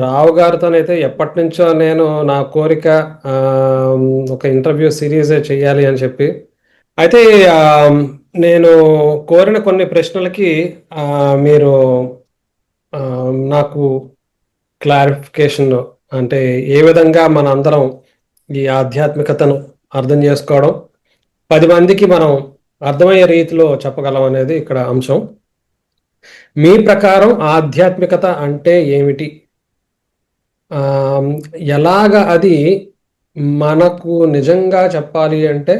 రావు గారితోనైతే ఎప్పటినుంచో నేను నా కోరిక ఒక ఇంటర్వ్యూ సిరీసే చెయ్యాలి అని చెప్పి. అయితే ఆహ్, నేను కోరిన కొన్ని ప్రశ్నలకి మీరు నాకు క్లారిఫికేషన్ అంటే ఏ విధంగా మనందరం ఈ ఆధ్యాత్మికతను అర్థం చేసుకోవడం, 10 మందికి మనం అర్థమయ్యే రీతిలో చెప్పగలం అనేది ఇక్కడ అంశం. మీ ప్రకారం ఆధ్యాత్మికత అంటే ఏమిటి? ఆహ్, ఎలాగ అది మనకు నిజంగా చెప్పాలి అంటే,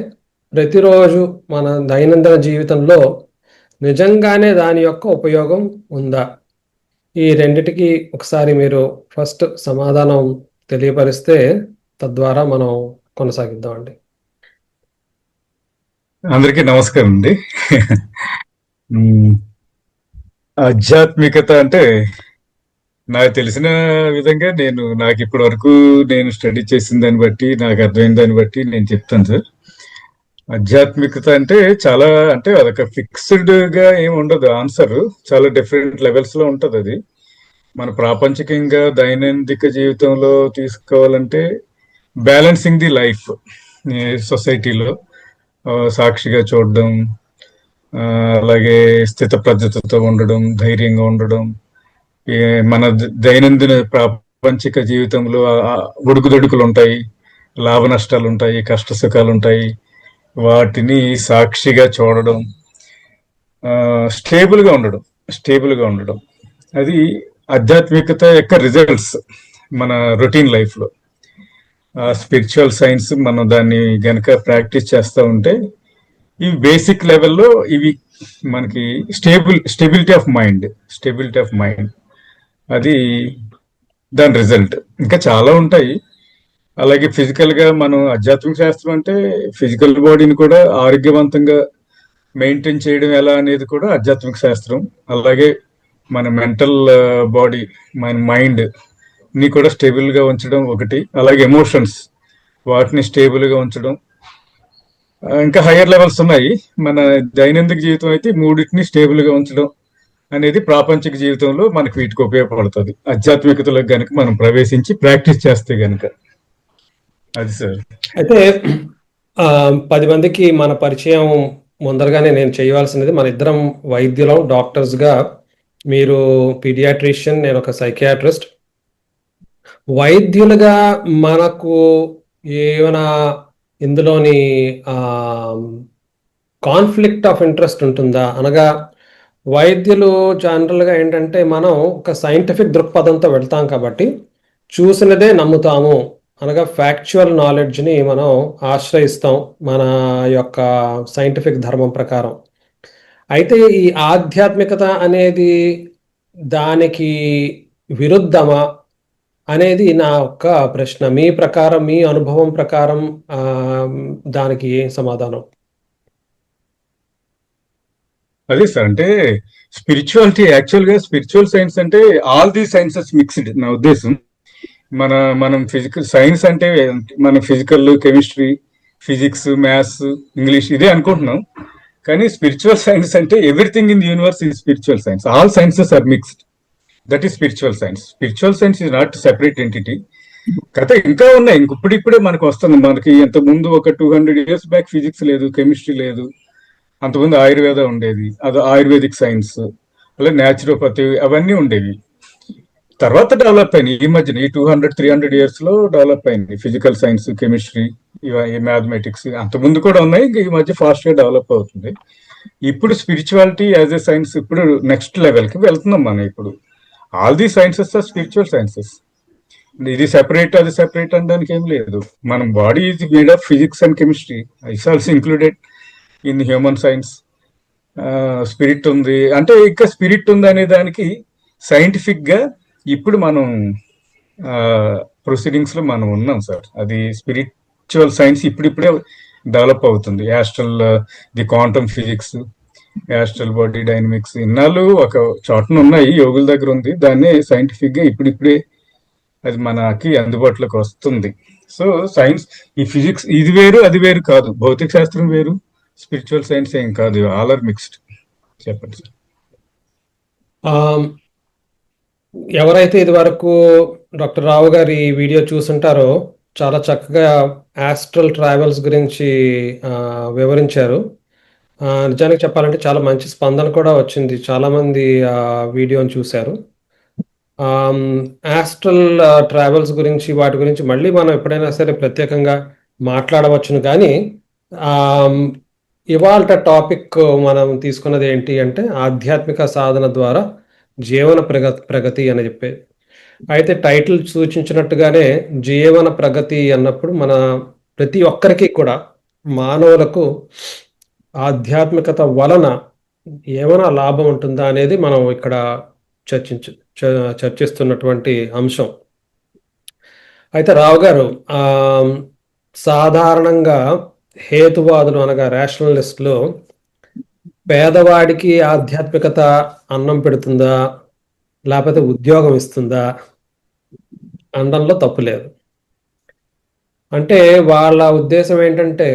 ప్రతిరోజు మన దైనందిన జీవితంలో నిజంగానే దాని యొక్క ఉపయోగం ఉందా? ఈ రెండిటికి ఒకసారి మీరు ఫస్ట్ సమాధానం తెలియపరిస్తే, తద్వారా మనం కొనసాగిద్దామండి. అందరికీ నమస్కారం అండి. ఆధ్యాత్మికత అంటే నాకు తెలిసిన విధంగా నాకు ఇప్పటి వరకు నేను స్టడీ చేసిన దాన్ని బట్టి నాకు అర్థమైన దాన్ని బట్టి నేను చెప్తాను సార్. ఆధ్యాత్మికత అంటే చాలా అంటే అదొక ఫిక్స్డ్ గా ఏమి ఉండదు. ఆన్సర్ చాలా డిఫరెంట్ లెవెల్స్ లో ఉంటది. అది మన ప్రాపంచికంగా దైనందిక జీవితంలో తీసుకోవాలంటే బ్యాలెన్సింగ్ ది లైఫ్ సొసైటీలో సాక్షిగా చూడడం, అలాగే స్థితప్రజ్ఞతతో ఉండడం, ధైర్యంగా ఉండడం, మన దైనందిన ప్రాపంచిక జీవితంలో ఒడుకుదొడుకులు ఉంటాయి, లాభ నష్టాలు ఉంటాయి, కష్ట సుఖాలు ఉంటాయి. వాటిని సాక్షిగా చూడడం, స్టేబుల్ గా ఉండడం అది ఆధ్యాత్మికత యొక్క రిజల్ట్స్ మన రొటీన్ లైఫ్ లో. స్పిరిచువల్ సైన్స్ మనం దాన్ని గనక ప్రాక్టీస్ చేస్తూ ఉంటే ఇవి బేసిక్ లెవెల్లో ఇవి మనకి స్టెబిలిటీ ఆఫ్ మైండ్ అది దాని రిజల్ట్. ఇంకా చాలా ఉంటాయి. అలాగే ఫిజికల్ గా మనం ఆధ్యాత్మిక శాస్త్రం అంటే ఫిజికల్ బాడీని కూడా ఆరోగ్యవంతంగా మెయింటైన్ చేయడం ఎలా అనేది కూడా ఆధ్యాత్మిక శాస్త్రం. అలాగే మన మెంటల్ బాడీ, మన మైండ్ ని కూడా స్టేబుల్ గా ఉంచడం ఒకటి. అలాగే ఎమోషన్స్ వాటిని స్టేబుల్ గా ఉంచడం. ఇంకా హయ్యర్ లెవెల్స్ ఉన్నాయి. మన దైనందిక జీవితం అయితే మూడింటిని స్టేబుల్ గా ఉంచడం అనేది ప్రాపంచిక జీవితంలో మనకు వీటికి ఉపయోగపడుతుంది, ఆధ్యాత్మికతలో గనక మనం ప్రవేశించి ప్రాక్టీస్ చేస్తే గనక. అది సార్. అయితే 10 మందికి మన పరిచయం ముందరగానే నేను చేయవలసినది, మన ఇద్దరం వైద్యులం, డాక్టర్స్గా. మీరు పీడియాట్రిషియన్, నేను ఒక సైకియాట్రిస్ట్. వైద్యులుగా మనకు ఏమైనా ఇందులోని కాన్ఫ్లిక్ట్ ఆఫ్ ఇంట్రెస్ట్ ఉంటుందా? అనగా వైద్యులు జనరల్గా ఏంటంటే మనం ఒక సైంటిఫిక్ దృక్పథంతో వెళ్తాం కాబట్టి చూసినదే నమ్ముతాము, అనగా ఫ్యాక్చువల్ నాలెడ్జ్ని మనం ఆశ్రయిస్తాం మన యొక్క సైంటిఫిక్ ధర్మం ప్రకారం. అయితే ఈ ఆధ్యాత్మికత అనేది దానికి విరుద్ధమా అనేది నా ఒక్క ప్రశ్న. మీ ప్రకారం, మీ అనుభవం ప్రకారం దానికి ఏం సమాధానం? అదే సార్, అంటే స్పిరిచువాలిటీ యాక్చువల్ గా స్పిరిచువల్ సైన్స్ అంటే ఆల్ ది సైన్సెస్ మిక్స్డ్ నా ఉద్దేశం. మనం ఫిజికల్ సైన్స్ అంటే మన physical, chemistry, physics, maths, English ఇదే అనుకుంటున్నాం. కానీ స్పిరిచువల్ సైన్స్ అంటే everything in the universe is spiritual science. All sciences are mixed. That is spiritual science. Spiritual science is not separate entity. కథ ఇంకా ఉన్నాయి. ఇప్పుడిప్పుడే మనకు వస్తుంది. మనకి ఇంత ముందు ఒక 200 years బ్యాక్ ఫిజిక్స్ లేదు, కెమిస్ట్రీ లేదు. అంతకుముందు ఆయుర్వేద ఉండేది, అది ఆయుర్వేదిక్ సైన్స్. అలాగే న్యాచురోపతి అవన్నీ ఉండేవి. తర్వాత డెవలప్ అయినాయి ఈ మధ్యన, ఈ 200-300 years లో డెవలప్ అయింది ఫిజికల్ సైన్స్, కెమిస్ట్రీ, మ్యాథమెటిక్స్. అంతకుముందు కూడా ఉన్నాయి, ఈ మధ్య ఫాస్ట్ గా డెవలప్ అవుతుంది. ఇప్పుడు స్పిరిచువాలిటీ యాజ్ ఎ సైన్స్ ఇప్పుడు నెక్స్ట్ లెవెల్ కి వెళ్తున్నాం మనం. ఇప్పుడు all the sciences are spiritual sciences. ఇది సెపరేట్, అది సెపరేట్ అనడానికి ఏం లేదు. మనం body is made of physics and chemistry, it's also included in human science. Spirit ఉంది అంటే, ఇంకా స్పిరిట్ ఉంది అనే దానికి సైంటిఫిక్ గా ఇప్పుడు మనం ప్రొసీడింగ్స్ లో మనం ఉన్నాం సార్. అది స్పిరిచువల్ సైన్స్ ఇప్పుడిప్పుడే డెవలప్ అవుతుంది. Astral, the quantum physics, astral body dynamics ఇన్నాళ్ళు ఒక చోటన ఉన్నాయి, యోగుల దగ్గర ఉంది. దాన్ని సైంటిఫిక్ గా ఇప్పుడిప్పుడే అది మనకి అందుబాటులోకి వస్తుంది. సో సైన్స్, ఈ ఫిజిక్స్ ఇది వేరు అది వేరు కాదు, భౌతిక శాస్త్రం వేరు, స్పిరిచువల్ సైన్స్ ఏం కాదు, ఆల్ ఆర్ మిక్స్డ్. చెప్పండి సార్. ఎవరైతే ఇది వరకు డాక్టర్ రావు గారి వీడియో చూసుంటారో చాలా చక్కగా ఆస్ట్రల్ ట్రావెల్స్ గురించి వివరించారు. నిజానికి చెప్పాలంటే చాలా మంచి స్పందన కూడా వచ్చింది. చాలామంది ఆ వీడియోని చూశారు. ఆస్ట్రల్ ట్రావెల్స్ గురించి వాటి గురించి మళ్ళీ మనం ఎప్పుడైనా సరే ప్రత్యేకంగా మాట్లాడవచ్చును. కానీ ఇవాళ టాపిక్ మనం తీసుకున్నది ఏంటి అంటే ఆధ్యాత్మిక సాధన ద్వారా జీవన ప్రగతి అని చెప్పి. అయితే టైటిల్ సూచించినట్టుగానే జీవన ప్రగతి అన్నప్పుడు మన ప్రతి ఒక్కరికి కూడా మానవులకు ఆధ్యాత్మికత వలన ఏమైనా లాభం ఉంటుందా అనేది మనం ఇక్కడ చర్చిస్తున్నటువంటి అంశం. అయితే రావు గారు, సాధారణంగా హేతువాదులు అనగా రేషనలిస్టులు పేదవాడికి ఆధ్యాత్మికత అన్నం పెడుతుందా లేకపోతే ఉద్యోగం ఇస్తుందా అనడంలో తప్పు లేదు. అంటే వాళ్ళ ఉద్దేశం ఏంటంటే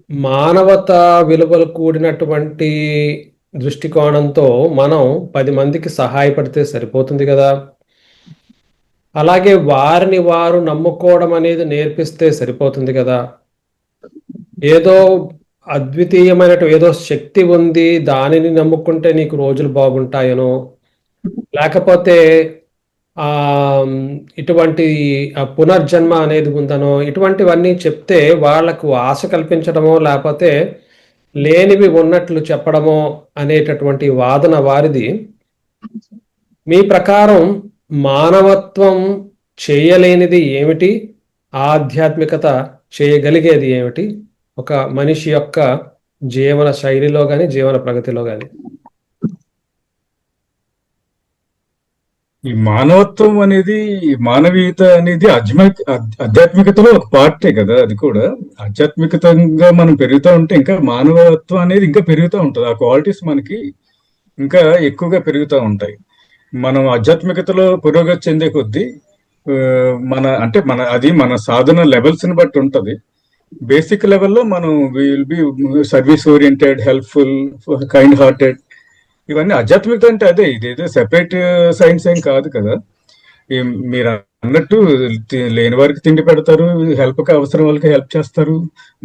మానవత విలువలు కూడినటువంటి దృష్టికోణంతో మనం 10 మందికి సహాయపడితే సరిపోతుంది కదా, అలాగే వారిని వారు నమ్ముకోవడం అనేది నేర్పిస్తే సరిపోతుంది కదా, ఏదో అద్వితీయమైన ఏదో శక్తి ఉంది దానిని నమ్ముకుంటే నీకు రోజులు బాగుంటాయనో లేకపోతే ఇటువంటి పునర్జన్మ అనేది ఉందనో ఇటువంటివన్నీ చెప్తే వాళ్లకు ఆశ కల్పించడమో లేకపోతే లేనివి ఉన్నట్లు చెప్పడమో అనేటటువంటి వాదన వారిది. మీ ప్రకారం మానవత్వం చేయలేనిది ఏమిటి, ఆధ్యాత్మికత చేయగలిగేది ఏమిటి ఒక మనిషి యొక్క జీవన శైలిలో కానీ జీవన ప్రగతిలో కానీ? ఈ మానవత్వం అనేది, మానవీయత అనేది ఆధ్యాత్మికతలో ఒక పార్టే కదా. అది కూడా ఆధ్యాత్మికతంగా మనం పెరుగుతూ ఉంటే ఇంకా మానవత్వం అనేది ఇంకా పెరుగుతూ ఉంటుంది. ఆ క్వాలిటీస్ మనకి ఇంకా ఎక్కువగా పెరుగుతూ ఉంటాయి. మనం ఆధ్యాత్మికతలో పురోగతి చెందే కొద్దీ మన సాధన లెవెల్స్ ని బట్టి ఉంటది. బేసిక్ లెవెల్లో మనం will be service oriented, helpful, kind hearted. ఇవన్నీ ఆధ్యాత్మికత అంటే అదే. ఇదేదో సెపరేట్ సైన్స్ ఏం కాదు కదా. మీరు అన్నట్టు లేని వారికి తిండి పెడతారు, హెల్ప్ అవసరం వాళ్ళకి హెల్ప్ చేస్తారు,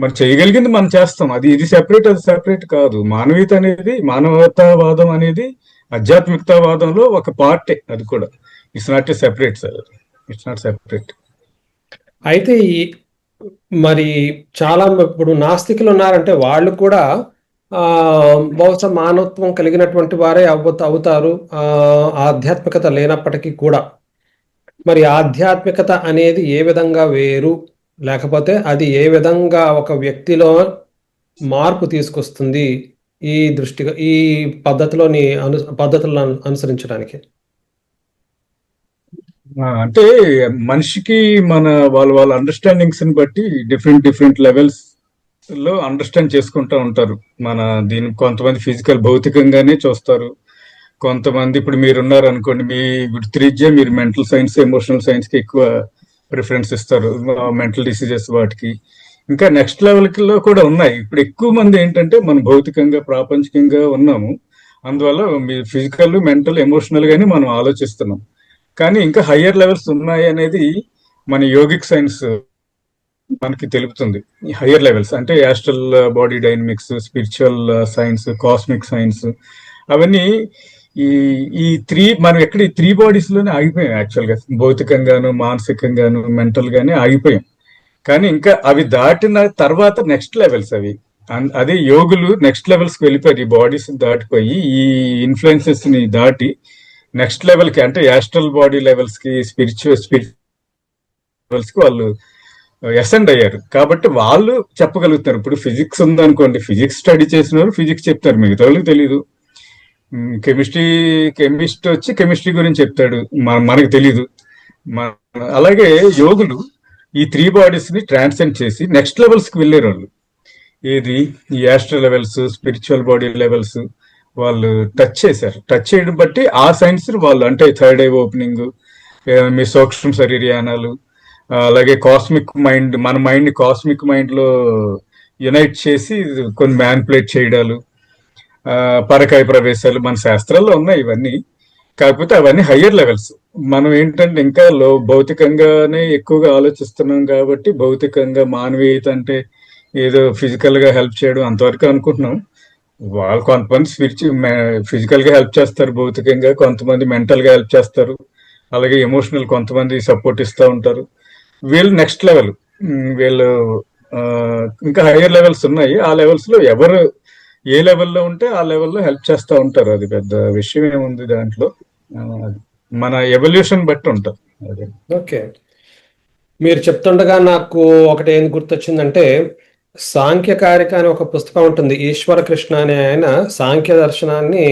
మనం చేయగలిగింది మనం చేస్తాం. ఇది సెపరేట్, అది సెపరేట్ కాదు. మానవీయత అనేది, మానవతావాదం అనేది ఆధ్యాత్మికతావాదంలో ఒక పార్టే. అది కూడా it's not a separate sir, it's not separate. అయితే మరి చాలా ఇప్పుడు నాస్తికులు ఉన్నారంటే వాళ్ళు కూడా బహుశా మానవత్వం కలిగినటువంటి వారే అవుతారు ఆధ్యాత్మికత లేనప్పటికీ కూడా. మరి ఆధ్యాత్మికత అనేది ఏ విధంగా వేరు, లేకపోతే అది ఏ విధంగా ఒక వ్యక్తిలో మార్పు తీసుకొస్తుంది ఈ పద్ధతులను అనుసరించడానికి? అంటే మనిషికి వాళ్ళ అండర్స్టాండింగ్స్ ని బట్టి డిఫరెంట్ లెవెల్స్ లో అండర్స్టాండ్ చేసుకుంటూ ఉంటారు. దీని కొంతమంది ఫిజికల్ భౌతికంగానే చూస్తారు, కొంతమంది ఇప్పుడు మీరున్నారు అనుకోండి, మీ వృత్తిరీత్యా మీరు మెంటల్ సైన్స్, ఎమోషనల్ సైన్స్ కి ఎక్కువ ప్రిఫరెన్స్ ఇస్తారు, మెంటల్ డిసీజెస్ వాటికి. ఇంకా నెక్స్ట్ లెవెల్ లో కూడా ఉన్నాయి. ఇప్పుడు ఎక్కువ మంది ఏంటంటే మనం భౌతికంగా ప్రాపంచికంగా ఉన్నాము, అందువల్ల మీ ఫిజికల్, మెంటల్, ఎమోషనల్ గానే మనం ఆలోచిస్తున్నాం. కానీ ఇంకా హయ్యర్ లెవెల్స్ ఉన్నాయి అనేది మన యోగిక్ సైన్స్ మనకి తెలుపుతుంది. హయ్యర్ లెవెల్స్ అంటే astral body dynamics, spiritual science, cosmic science, అవన్నీ మనం ఎక్కడ ఈ 3 బాడీస్ లోనే ఆగిపోయాం. యాక్చువల్ గా భౌతికంగాను, మానసికంగాను, మెంటల్ గానే ఆగిపోయాం. కానీ ఇంకా అవి దాటిన తర్వాత నెక్స్ట్ లెవెల్స్ అదే యోగులు నెక్స్ట్ లెవెల్స్ కి వెళ్ళిపోయారు. ఈ బాడీస్ దాటిపోయి ఈ ఇన్ఫ్లుయెన్సెస్ ని దాటి నెక్స్ట్ లెవెల్ కి, అంటే యాస్ట్రల్ బాడీ లెవెల్స్ కి, స్పిరిచువల్ లెవెల్స్ కి వాళ్ళు అసెండ్ అయ్యారు. కాబట్టి వాళ్ళు చెప్పగలుగుతారు. ఇప్పుడు ఫిజిక్స్ ఉందనుకోండి, ఫిజిక్స్ స్టడీ చేసిన వాళ్ళు ఫిజిక్స్ చెప్తారు, మిగతా వాళ్ళకి తెలీదు. కెమిస్ట్ వచ్చి కెమిస్ట్రీ గురించి చెప్తాడు, మనకు తెలీదు. అలాగే యోగులు ఈ 3 బాడీస్ ని ట్రాన్సెండ్ చేసి నెక్స్ట్ లెవెల్స్ కి వెళ్ళారు వాళ్ళు. ఈ astral levels, spiritual body levels వాళ్ళు టచ్ చేశారు. టచ్ చేయడం బట్టి ఆ సైన్స్ వాళ్ళు, అంటే థర్డ్ ఐ ఓపెనింగ్, మీ సూక్ష్మ శరీరయానాలు, అలాగే కాస్మిక్ మైండ్, మన మైండ్ ని కాస్మిక్ మైండ్ లో యునైట్ చేసి కొన్ని మ్యానిపులేట్ చేయడాలు, పరకాయ ప్రవేశాలు మన శాస్త్రాల్లో ఉన్నాయి ఇవన్నీ. కాకపోతే అవన్నీ హయ్యర్ లెవెల్స్. మనం ఏంటంటే ఇంకా భౌతికంగానే ఎక్కువగా ఆలోచిస్తున్నాం కాబట్టి భౌతికంగా మానవీయత అంటే ఏదో ఫిజికల్ గా హెల్ప్ చేయడం అంతవరకు అనుకుంటున్నాం. వాళ్ళు కొంతమంది ఫిజికల్ గా హెల్ప్ చేస్తారు, భౌతికంగా కొంతమంది మెంటల్ గా హెల్ప్ చేస్తారు, అలాగే ఎమోషనల్ కొంతమంది సపోర్ట్ ఇస్తూ ఉంటారు. వీళ్ళు నెక్స్ట్ లెవెల్, వీళ్ళు ఆ, ఇంకా హైయర్ లెవెల్స్ ఉన్నాయి. ఆ లెవెల్స్ లో ఎవరు ఏ లెవెల్లో ఉంటే ఆ లెవెల్లో హెల్ప్ చేస్తూ ఉంటారు. అది పెద్ద విషయం ఏముంది దాంట్లో. ఆ, మన ఎవల్యూషన్ బట్టి ఉంటుంది అదే. ఓకే. మీరు చెప్తుండగా నాకు ఒకటి ఏం గుర్తొచ్చిందంటే, సాంఖ్యకారిక అని ఒక పుస్తకం ఉంటుంది. ఈశ్వర కృష్ణ అనే ఆయన సాంఖ్య దర్శనాన్ని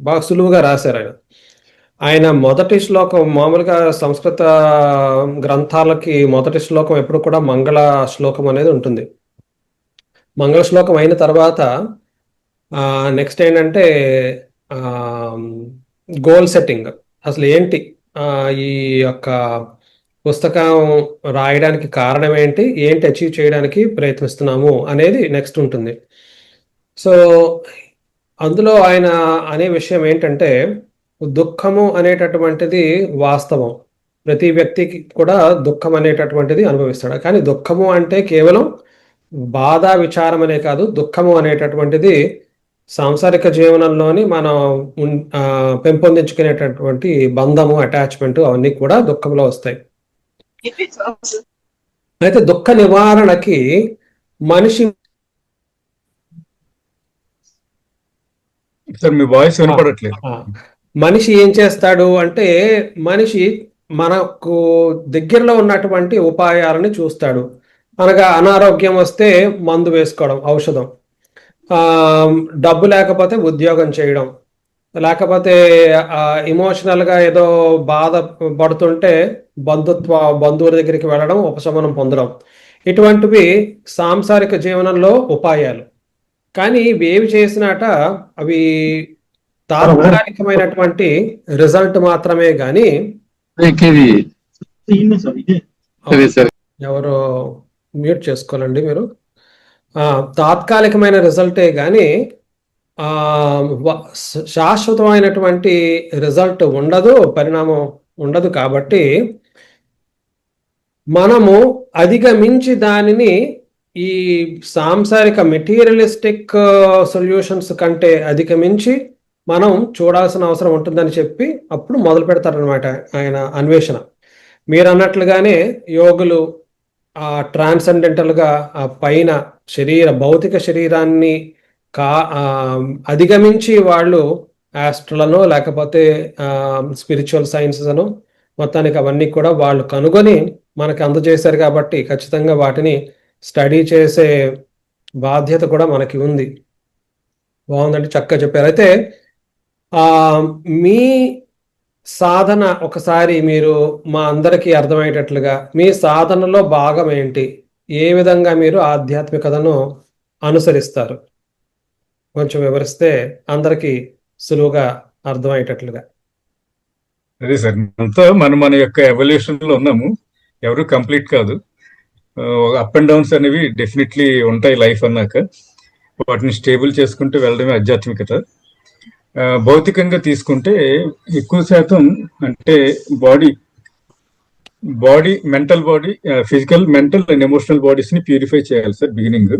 బాగా సులువుగా రాశారు ఆయన. ఆయన మొదటి శ్లోకం, మామూలుగా సంస్కృత గ్రంథాలకి మొదటి శ్లోకం ఎప్పుడు కూడా మంగళ శ్లోకం అనేది ఉంటుంది. మంగళ శ్లోకం అయిన తర్వాత నెక్స్ట్ ఏంటంటే గోల్ సెట్టింగ్. అసలు ఏంటి ఆ, ఈ యొక్క పుస్తకం రాయడానికి కారణం ఏంటి, ఏంటి అచీవ్ చేయడానికి ప్రయత్నిస్తున్నాము అనేది నెక్స్ట్ ఉంటుంది. సో అందులో ఆయన అనే విషయం ఏంటంటే, దుఃఖము అనేటటువంటిది వాస్తవం. ప్రతి వ్యక్తికి కూడా దుఃఖం అనేటటువంటిది అనుభవిస్తాడు. కానీ దుఃఖము అంటే కేవలం బాధ విచారం అనే కాదు. దుఃఖము అనేటటువంటిది సాంసారిక జీవనంలోని మనం పెంపొందించుకునేటటువంటి బంధము, అటాచ్మెంట్ అవన్నీ కూడా దుఃఖంలో వస్తాయి. అయితే దుఃఖ నివారణకి మనిషి సార్ మీ వాయిస్ వినపడట్లేదు. మనిషి ఏం చేస్తాడు అంటే, మనిషి మనకు దగ్గరలో ఉన్నటువంటి ఉపాయాలని చూస్తాడు. అనగా అనారోగ్యం వస్తే మందు వేసుకోవడం, ఔషధం, డబ్బు లేకపోతే ఉద్యోగం చేయడం, లేకపోతే ఇమోషనల్గా ఏదో బాధ పడుతుంటే బంధువుల దగ్గరికి వెళ్ళడం, ఉపశమనం పొందడం. ఇటువంటివి సాంసారిక జీవనంలో ఉపాయాలు. కానీ ఇవేవి చేసినాట అవి తాత్కాలికమైనటువంటి రిజల్ట్ మాత్రమే గాని, ఎవరు మ్యూట్ చేసుకోవాలండి మీరు, తాత్కాలికమైన రిజల్టే గాని శాశ్వతమైనటువంటి రిజల్ట్ ఉండదు, పరిణామం ఉండదు. కాబట్టి మనము అధిగమించి దానిని ఈ సాంసారిక మెటీరియలిస్టిక్ సొల్యూషన్స్ కంటే అధిగమించి మనం చూడాల్సిన అవసరం ఉంటుందని చెప్పి అప్పుడు మొదలు పెడతారనమాట ఆయన అన్వేషణ. మీరు అన్నట్లుగానే యోగులు ట్రాన్సెండెంటల్గా ఆ పైన భౌతిక శరీరాన్ని అధిగమించి వాళ్ళు ఆస్ట్రలను లేకపోతే స్పిరిచువల్ సైన్సెస్ అను మొత్తానికి అవన్నీ కూడా వాళ్ళు కనుగొని మనకు అందజేశారు. కాబట్టి ఖచ్చితంగా వాటిని స్టడీ చేసే బాధ్యత కూడా మనకి ఉంది. బాగుందండి, చక్కగా చెప్పారు. అయితే మీ సాధన ఒకసారి మీరు మా అందరికీ అర్థమయ్యేటట్లుగా మీ సాధనలో భాగం ఏంటి, ఏ విధంగా మీరు ఆధ్యాత్మికతను అనుసరిస్తారు, కొంచెం వివరిస్తే అందరికీ సులువుగా అర్థమయ్యేటట్లుగా. అదే సార్, అంతా మన యొక్క ఎవల్యూషన్ లో ఉన్నాము, ఎవరు కంప్లీట్ కాదు. అప్ అండ్ డౌన్స్ అనేవి డెఫినెట్లీ ఉంటాయి లైఫ్ అన్నాక. వాటిని స్టేబుల్ చేసుకుంటూ వెళ్ళడమే ఆధ్యాత్మికత. భౌతికంగా తీసుకుంటే ఎక్కువ శాతం అంటే body mental body, physical, mental and emotional bodies ని ప్యూరిఫై చేయాలి సార్. బిగినింగ్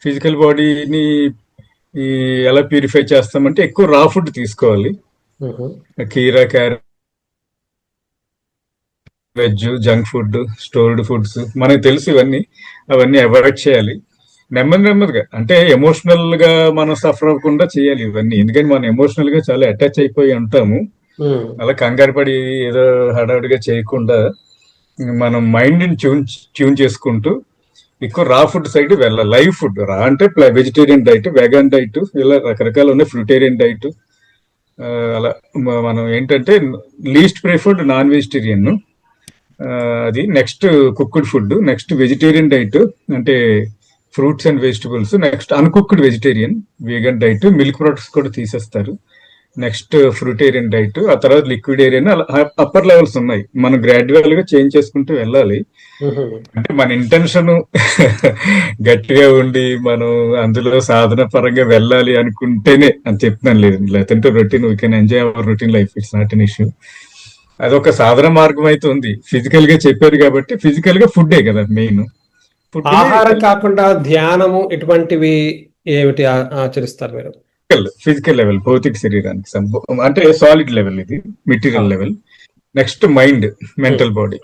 ఫిజికల్ బాడీని ఎలా ప్యూరిఫై చేస్తామంటే ఎక్కువ రా ఫుడ్ తీసుకోవాలి. కీరా, carrot, veg, junk food, stored foods మనకు తెలుసు ఇవన్నీ. అవన్నీ అవాయిడ్ చేయాలి నెమ్మదిగా. అంటే ఎమోషనల్ గా మనం సఫర్ అవ్వకుండా చేయాలి ఇవన్నీ. ఎందుకంటే మనం ఎమోషనల్ గా చాలా అటాచ్ అయిపోయి ఉంటాము. అలా కంగారు పడి ఏదో హడావుడిగా చేయకుండా మనం మైండ్ ని ట్యూన్ చేసుకుంటూ ఎక్కువ రా ఫుడ్ సైడ్ వెళ్ళాలి. లైవ్ ఫుడ్, రా అంటే వెజిటేరియన్ డైట్, వెగాన్ డైట్, ఇలా రకరకాల ఉన్నాయి, ఫ్రూటేరియన్ డైట్. అలా మనం ఏంటంటే లీస్ట్ ప్రిఫర్డ్ నాన్ వెజిటేరియన్, అది next cooked food, next vegetarian diet అంటే fruits and vegetables, next uncooked vegetarian, vegan diet, milk products కూడా తీసేస్తారు. నెక్స్ట్ ఫ్రూటేరియన్ డైట్, ఆ తర్వాత లిక్విడేరియన్, అలా అప్పర్ లెవెల్స్ ఉన్నాయి. మనం గ్రాడ్యువల్ గా చేంజ్ చేసుకుంటూ వెళ్ళాలి. అంటే మన ఇంటెన్షన్ గట్టిగా ఉండి మనం అందులో సాధన పరంగా వెళ్ళాలి అనుకుంటేనే అని చెప్తున్నాను. లేదు లేదంటే routine, we can enjoy hour routine life, it's not an issue. అదొక సాధన మార్గం అయితే ఉంది. ఫిజికల్ గా చెప్పారు కాబట్టి ఫిజికల్ గా ఫుడ్డే కదా మెయిన్. ఫుడ్ ఆహారం కాకుండా ధ్యానము ఇటువంటివి ఏమిటి ఆచరిస్తారు మీరు? ఫిజికల్ లెవెల్, భౌతిక శరీరానికి అంటే సాలిడ్ లెవెల్, ఇది material level. Next mind, mental body.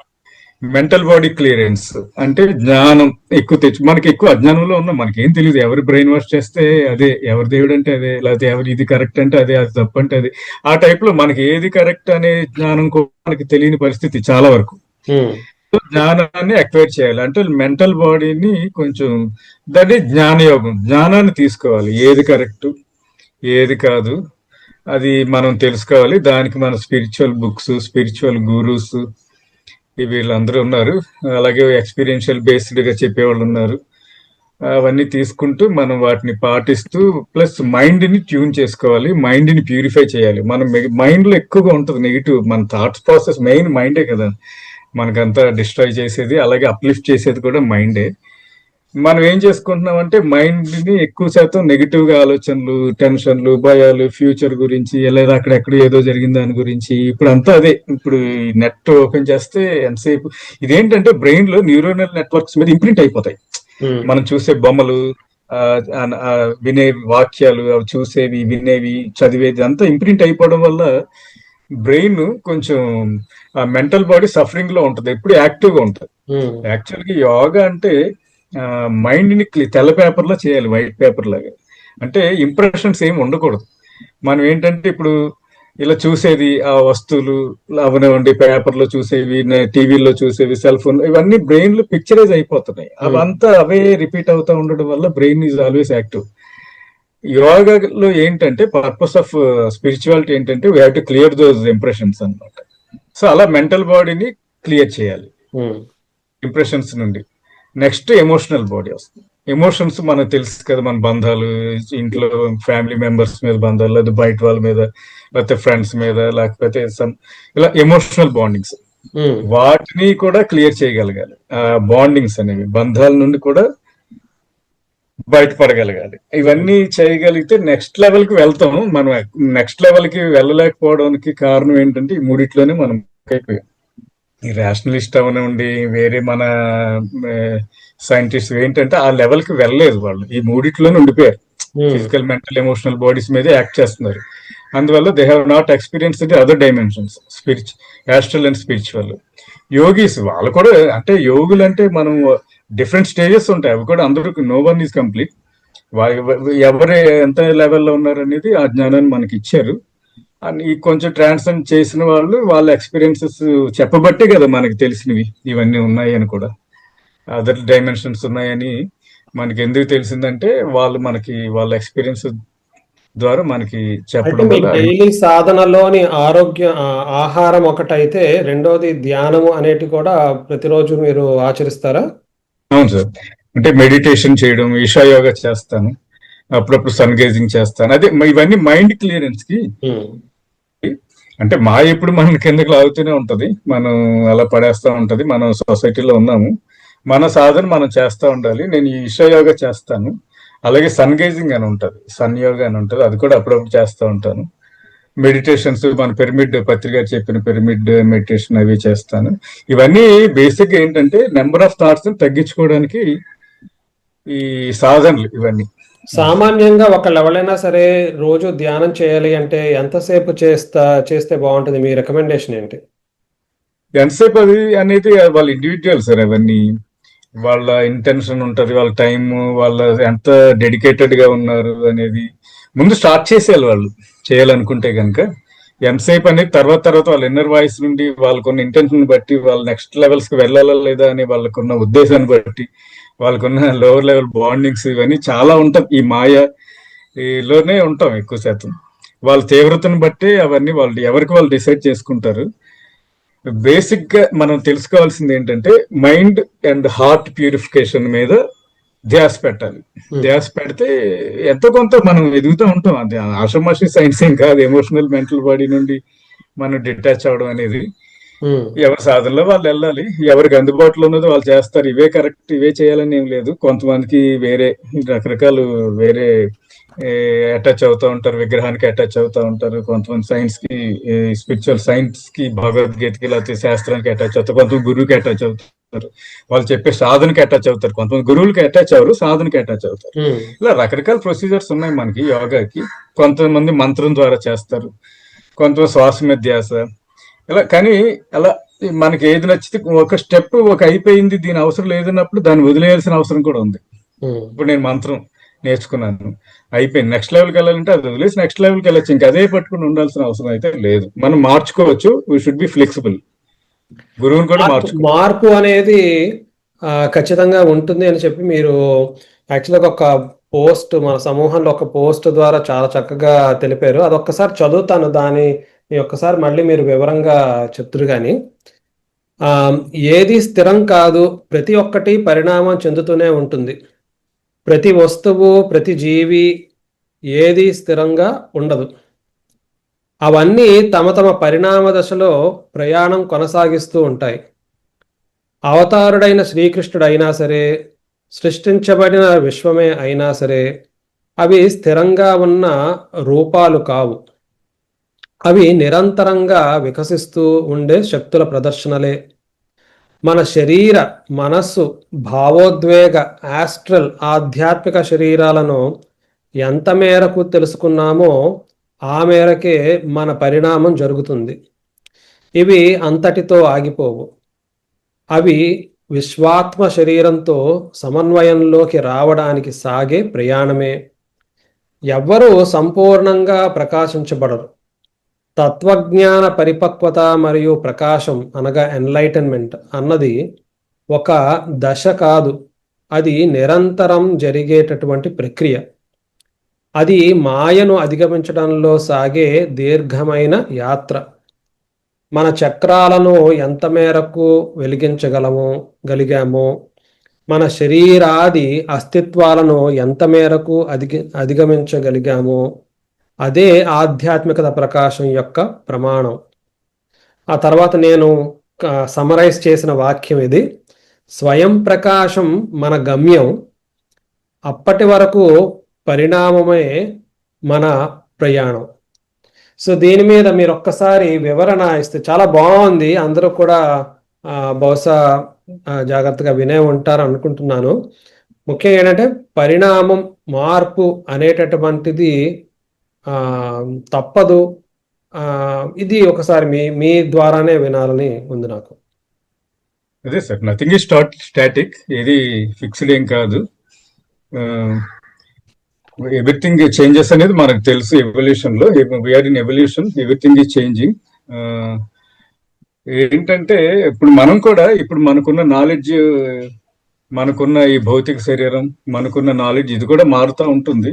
Mental body clearance అంటే జ్ఞానం ఎక్కువ తెచ్చు. మనకి ఎక్కువ అజ్ఞానంలో ఉన్నాం, మనకి ఏం తెలియదు. ఎవరు బ్రెయిన్ వాష్ చేస్తే అదే, ఎవరి దేవుడు అంటే అదే, లేకపోతే ఎవరు ఇది కరెక్ట్ అంటే అదే, అది తప్పు అంటే అదే. ఆ టైప్ లో మనకి ఏది కరెక్ట్ అనే జ్ఞానం కూడా మనకి తెలియని పరిస్థితి చాలా వరకు. జ్ఞానాన్ని అక్వైర్ చేయాలి అంటే మెంటల్ బాడీని కొంచెం, దాన్ని జ్ఞానయోగం, జ్ఞానాన్ని తీసుకోవాలి. ఏది కరెక్ట్ ఏది కాదు అది మనం తెలుసుకోవాలి. దానికి మన స్పిరిచువల్ బుక్స్, స్పిరిచువల్ గురూస్ వీళ్ళందరూ ఉన్నారు. అలాగే ఎక్స్పీరియన్షియల్ బేస్డ్ గా చెప్పేవాళ్ళు ఉన్నారు. అవన్నీ తీసుకుంటూ మనం వాటిని పాటిస్తూ, ప్లస్ మైండ్ ని ట్యూన్ చేసుకోవాలి, మైండ్ ని ప్యూరిఫై చేయాలి. మనం మైండ్ లో ఎక్కువగా ఉంటుంది నెగిటివ్. మన థాట్స్ ప్రాసెస్ మెయిన్ మైండే కదా మనకంతా డిస్ట్రాయ్ చేసేది, అలాగే అప్లిఫ్ట్ చేసేది కూడా మైండే. మనం ఏం చేసుకుంటున్నాం అంటే మైండ్ ని ఎక్కువ శాతం నెగిటివ్ గా ఆలోచనలు, టెన్షన్లు, భయాలు, ఫ్యూచర్ గురించి, లేదా అక్కడెక్కడ ఏదో జరిగిన దాని గురించి. ఇప్పుడు అంతా అదే. ఇప్పుడు నెట్ ఓపెన్ చేస్తే ఎంతసేపు ఇదేంటంటే బ్రెయిన్ లో న్యూరోనల్ నెట్వర్క్స్ మీద ఇంప్రింట్ అయిపోతాయి. మనం చూసే బొమ్మలు, వినే వాక్యాలు, అవి చూసేవి, వినేవి, చదివేది అంతా ఇంప్రింట్ అయిపోవడం వల్ల బ్రెయిన్ కొంచెం మెంటల్ బాడీ సఫరింగ్ లో ఉంటది, ఎప్పుడు యాక్టివ్ గా ఉంటది. యాక్చువల్గా యోగా అంటే మైండ్ ని తెల్ల పేపర్ లో చేయాలి, వైట్ పేపర్ లాగా. అంటే ఇంప్రెషన్స్ ఏమి ఉండకూడదు. మనం ఏంటంటే ఇప్పుడు ఇలా చూసేది, ఆ వస్తువులు అవనివ్వండి, పేపర్ లో చూసేవి, టీవీలో చూసేవి, సెల్ ఫోన్, ఇవన్నీ బ్రెయిన్ లో పిక్చరైజ్ అయిపోతున్నాయి. అవంతా అవే రిపీట్ అవుతా ఉండడం వల్ల బ్రెయిన్ ఈజ్ ఆల్వేస్ యాక్టివ్. యోగాలో ఏంటంటే పర్పస్ ఆఫ్ స్పిరిచువాలిటీ ఏంటంటే we have to clear those impressions అన్నమాట. సో అలా మెంటల్ బాడీని క్లియర్ చేయాలి ఇంప్రెషన్స్ నుండి. నెక్స్ట్ ఎమోషనల్ బాడీ వస్తుంది. ఎమోషన్స్ మనకు తెలుసు కదా, మన బంధాలు, ఇంట్లో ఫ్యామిలీ మెంబర్స్ మీద బంధాలు, లేదా బయట వాళ్ళ మీద, లేకపోతే ఫ్రెండ్స్ మీద, లేకపోతే ఇలా ఎమోషనల్ బాండింగ్స్, వాటిని కూడా క్లియర్ చేయగలగాలి. బాండింగ్స్ అనేవి బంధాల నుండి కూడా బయటపడగలగాలి. ఇవన్నీ చేయగలిగితే నెక్స్ట్ లెవెల్ కి వెళ్తాం. మనం నెక్స్ట్ లెవెల్ కి వెళ్ళలేకపోవడానికి కారణం ఏంటంటే ఈ మూడిట్లోనే మనం అయిపోయాం. ఈ రేషనలిస్ట్ అవనండి, వేరే మన సైంటిస్ట్ ఏంటంటే ఆ లెవెల్ కి వెళ్ళలేదు. వాళ్ళు ఈ మూడిట్లోనే ఉండిపోయారు. ఫిజికల్, మెంటల్, ఎమోషనల్ బాడీస్ మీదే యాక్ట్ చేస్తున్నారు. అందువల్ల they have not experience the other dimensions, astral and spiritual. Yogis వాళ్ళు కూడా, అంటే యోగులు అంటే మనం డిఫరెంట్ స్టేజెస్ ఉంటాయి, అవి కూడా అందరూ, నో వన్ ఈజ్ కంప్లీట్. ఎవరు ఎంత లెవెల్లో ఉన్నారు అనేది ఆ జ్ఞానాన్ని మనకి ఇచ్చారు. ఈ కొంచెం ట్రాన్స్ఫర్ చేసిన వాళ్ళు వాళ్ళ ఎక్స్పీరియన్సెస్ చెప్పబట్టే కదా మనకి తెలిసినవి ఇవన్నీ ఉన్నాయి అని, కూడా అదర్ డైమెన్షన్స్ ఉన్నాయని మనకి ఎందుకు తెలిసిందంటే వాళ్ళు మనకి వాళ్ళ ఎక్స్పీరియన్స్ ద్వారా మనకి చెప్పడం వల్ల. డైలీ సాధనలోని ఆహారం ఒకటైతే, రెండోది ధ్యానము అనేటి కూడా ప్రతిరోజు మీరు ఆచరిస్తారా? అవును సార్. అంటే మెడిటేషన్ చేయడం, ఈషా యోగా చేస్తాను, అప్పుడప్పుడు సన్ గేజింగ్ చేస్తాను. అదే ఇవన్నీ మైండ్ క్లియరెన్స్ కి. అంటే ఎప్పుడు మన కిందకి లాగుతూనే ఉంటది, మనం అలా పడేస్తూ ఉంటది. మనం సొసైటీలో ఉన్నాము, మన సాధన మనం చేస్తూ ఉండాలి. నేను ఈ ఈషా యోగా చేస్తాను, అలాగే సన్ గేజింగ్ అని ఉంటది, సన్ యోగా అని ఉంటది, అది కూడా అప్పుడప్పుడు చేస్తూ ఉంటాను. మెడిటేషన్స్, మన పిరమిడ్ పత్రిక చెప్పిన పిరమిడ్ మెడిటేషన్ అవి చేస్తాను. ఇవన్నీ బేసిక్ ఏంటంటే నెంబర్ ఆఫ్ థాట్స్ తగ్గించుకోవడానికి ఈ సాధనలు ఇవన్నీ. సామాన్యంగా ఒకళ్ళు ఎవరైనా సరే రోజు ధ్యానం చేయాలి అంటే ఎంతసేపు చేస్తే బాగుంటుంది? మీ రికమెండేషన్ ఏంటి? ఎంతసేపు అది అనేది వాళ్ళ ఇండివిజువల్ సార్. అవన్నీ వాళ్ళ ఇంటెన్షన్ ఉంటుంది, వాళ్ళ టైం, వాళ్ళ ఎంత డెడికేటెడ్ గా ఉన్నారు అనేది ముందు స్టార్ట్ చేసేయాలి వాళ్ళు చేయాలనుకుంటే కనుక. ఎంతసేపు అనేది తర్వాత వాళ్ళ ఇన్నర్ వాయిస్ నుండి, వాళ్ళకున్న ఇంటెన్షన్ బట్టి, వాళ్ళ నెక్స్ట్ లెవెల్స్ కి వెళ్ళాలా లేదా అని వాళ్ళకున్న ఉద్దేశాన్ని బట్టి, వాళ్ళకున్న లోవర్ లెవెల్ బాండింగ్స్, ఇవన్నీ చాలా ఉంటాం. ఈ మాయలోనే ఉంటాం ఎక్కువ శాతం. వాళ్ళ తీవ్రతను బట్టి అవన్నీ వాళ్ళు ఎవరికి వాళ్ళు డిసైడ్ చేసుకుంటారు. బేసిక్ గా మనం తెలుసుకోవాల్సింది ఏంటంటే మైండ్ అండ్ హార్ట్ ప్యూరిఫికేషన్ మీద ధ్యాస పెట్టాలి. ధ్యాస పెడితే ఎంతో కొంత మనం ఎదుగుతూ ఉంటాం. అది ఆషమాషి సైన్స్ ఏం కాదు. ఎమోషనల్ మెంటల్ బాడీ నుండి మనం డిటాచ్ అవడం అనేది ఎవరి సాధనలో వాళ్ళు వెళ్ళాలి. ఎవరికి అందుబాటులో ఉన్నదో వాళ్ళు చేస్తారు. ఇవే కరెక్ట్, ఇవే చేయాలని ఏం లేదు. కొంతమందికి వేరే రకరకాలు వేరే అటాచ్ అవుతూ ఉంటారు, విగ్రహానికి అటాచ్ అవుతూ ఉంటారు. కొంతమంది సైన్స్ కి, స్పిరిచువల్ సైన్స్ కి, భగవద్గీతకి, లేకపోతే శాస్త్రానికి అటాచ్ అవుతారు. కొంతమంది గురువుకి అటాచ్ అవుతారు, వాళ్ళు చెప్పే సాధనకి అటాచ్ అవుతారు. కొంతమంది గురువులకి అటాచ్ అవ్వరు, సాధనకి అటాచ్ అవుతారు. ఇలా రకరకాల ప్రొసీజర్స్ ఉన్నాయి మనకి యోగాకి. కొంతమంది మంత్రం ద్వారా చేస్తారు, కొంతమంది శ్వాస మీద ధ్యాస, ఇలా. కానీ అలా మనకి ఏది నచ్చితే ఒక స్టెప్ ఒక అయిపోయింది, దీని అవసరం లేదన్నప్పుడు దాన్ని వదిలేయాల్సిన అవసరం కూడా ఉంది. ఇప్పుడు నేను మంత్రం నేర్చుకున్నాను, అయిపోయింది, నెక్స్ట్ లెవెల్కి వెళ్ళాలంటే అది వదిలేసి నెక్స్ట్ లెవెల్కి వెళ్ళొచ్చు. ఇంకా అదే పట్టుకుని ఉండాల్సిన అవసరం అయితే లేదు. మనం మార్చుకోవచ్చు. We should be flexible. గురువుని కూడా మార్పు అనేది ఖచ్చితంగా ఉంటుంది అని చెప్పి మీరు యాక్చువల్గా ఒక పోస్ట్, మన సమూహంలో ఒక పోస్ట్ ద్వారా చాలా చక్కగా తెలిపారు. అది ఒక్కసారి చదువుతాను, దాని ఒక్కసారి మళ్ళీ మీరు వివరంగా చెప్తురు. కానీ ఏది స్థిరం కాదు, ప్రతి ఒక్కటి పరిణామం చెందుతూనే ఉంటుంది. ప్రతి వస్తువు, ప్రతి జీవి, ఏది స్థిరంగా ఉండదు. అవన్నీ తమ తమ పరిణామ దశలో ప్రయాణం కొనసాగిస్తూ ఉంటాయి. అవతారుడైన శ్రీకృష్ణుడు అయినా సరే, సృష్టించబడిన విశ్వమే అయినా సరే, అవి స్థిరంగా ఉన్న రూపాలు కావు. అవి నిరంతరంగా వికసిస్తూ ఉండే శక్తుల ప్రదర్శనలే. మన శరీర, మనస్సు, భావోద్వేగ, ఆస్ట్రల్, ఆధ్యాత్మిక శరీరాలను ఎంత మేరకు తెలుసుకున్నామో ఆ మేరకే మన పరిణామం జరుగుతుంది. ఇవి అంతటితో ఆగిపోవు. అవి విశ్వాత్మ శరీరంతో సమన్వయంలోకి రావడానికి సాగే ప్రయాణమే. ఎవ్వరూ సంపూర్ణంగా ప్రకాశించబడరు. తత్వజ్ఞాన పరిపక్వత మరియు ప్రకాశం అనగా ఎన్లైటన్మెంట్ అన్నది ఒక దశ కాదు, అది నిరంతరం జరిగేటటువంటి ప్రక్రియ. అది మాయను అధిగమించడంలో సాగే దీర్ఘమైన యాత్ర. మన చక్రాలను ఎంత మేరకు గలిగామో, మన శరీరాది అస్తిత్వాలను ఎంత మేరకు అధిగమించగలిగామో, అదే ఆధ్యాత్మికత ప్రకాశం యొక్క ప్రమాణం. ఆ తర్వాత నేను సమరైజ్ చేసిన వాక్యం ఇది: స్వయం ప్రకాశం మన గమ్యం, అప్పటి వరకు పరిణామమే మన ప్రయాణం. సో దీని మీద మీరు ఒక్కసారి వివరణ ఇస్తే చాలా బాగుంది. అందరూ కూడా బహుశా జాగ్రత్తగా వినే ఉంటారు అనుకుంటున్నాను. ముఖ్యంగా ఏంటంటే పరిణామం, మార్పు అనేటటువంటిది తప్పదు. ఇది ఒకసారి మీ ద్వారానే వినాలని ఉంది నాకు. అదే సార్, నథింగ్ ఈజ్ స్టాటిక్. ఏది ఫిక్స్డ్ ఏం కాదు. ఎవ్రీథింగ్ చేంజెస్ అనేది మనకు తెలుసు. ఎవల్యూషన్ లో we are in evolution, everything is changing. ఏంటంటే ఇప్పుడు మనం కూడా, ఇప్పుడు మనకున్న నాలెడ్జ్, మనకున్న ఈ భౌతిక శరీరం, మనకున్న నాలెడ్జ్, ఇది కూడా మారుతూ ఉంటుంది.